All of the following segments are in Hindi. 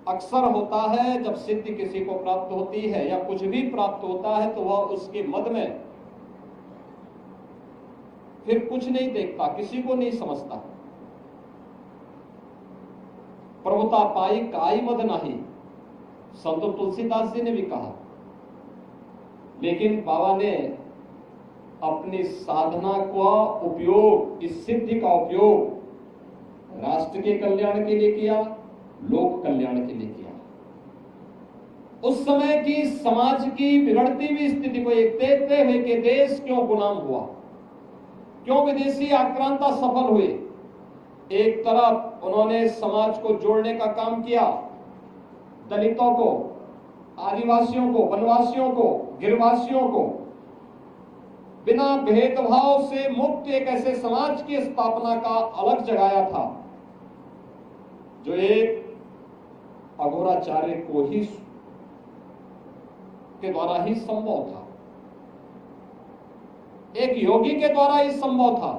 अक्सर होता है जब सिद्धि किसी को प्राप्त होती है या कुछ भी प्राप्त होता है तो वह उसके मद में फिर कुछ नहीं देखता, किसी को नहीं समझता। प्रभुता पाई काई मद नाही, संत तुलसीदास जी ने भी कहा। लेकिन बाबा ने अपनी साधना का उपयोग, इस सिद्धि का उपयोग राष्ट्र के कल्याण के लिए किया, लोक कल्याण के लिए किया। उस समय की समाज की बिगड़ती हुई स्थिति को एक देखते हुए कि देश क्यों गुलाम हुआ, क्यों विदेशी आक्रांता सफल हुए। एक तरफ उन्होंने समाज को जोड़ने का काम किया, दलितों को, आदिवासियों को, वनवासियों को, गिरवासियों को बिना भेदभाव से मुक्त एक ऐसे समाज की स्थापना का अलग जगाया था जो एक अघोराचार्य को ही के द्वारा ही संभव था, एक योगी के द्वारा ही संभव था,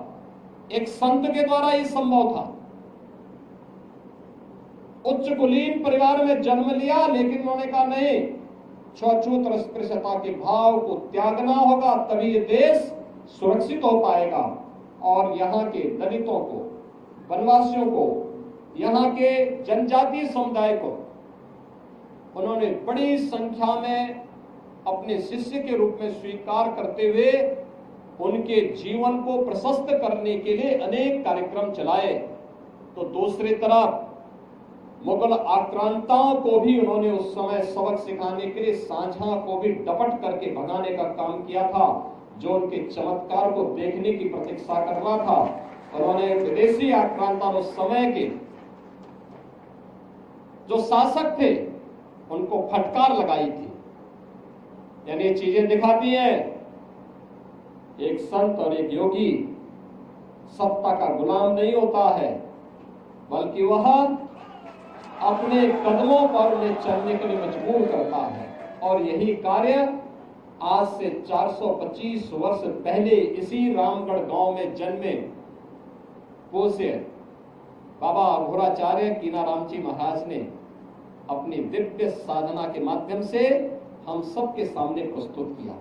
एक संत के द्वारा ही संभव था। उच्च कुलीन परिवार में जन्म लिया, लेकिन उन्होंने कहा नहीं, छूत अस्पृश्यता के भाव को त्यागना होगा, तभी ये देश सुरक्षित हो पाएगा। और यहाँ के दलितों को, वनवासियों को, यहाँ के जनजातीय समुदाय को उन्होंने बड़ी संख्या में अपने शिष्य के रूप में स्वीकार करते हुए उनके जीवन को प्रशस्त करने के लिए अनेक कार्यक्रम चलाए। तो दूसरी तरफ मुगल आक्रांताओं को भी उन्होंने उस समय सबक सिखाने के लिए सांझा को भी डपट करके भगाने का काम किया था, जो उनके चमत्कार को देखने की प्रतीक्षा कर रहा था। उन्होंने विदेशी आक्रांता उस समय के जो शासक थे उनको फटकार लगाई थी। यानी ये चीजें दिखाती है एक संत और एक योगी सत्ता का गुलाम नहीं होता है, बल्कि वह अपने कदमों पर उन्हें चलने के लिए मजबूर करता है। और यही कार्य आज से 425 वर्ष पहले इसी रामगढ़ गांव में जन्मे पूज्य बाबा अघोराचार्य कीनाराम जी महाराज ने अपनी दिव्य साधना के माध्यम से हम सबके सामने प्रस्तुत किया।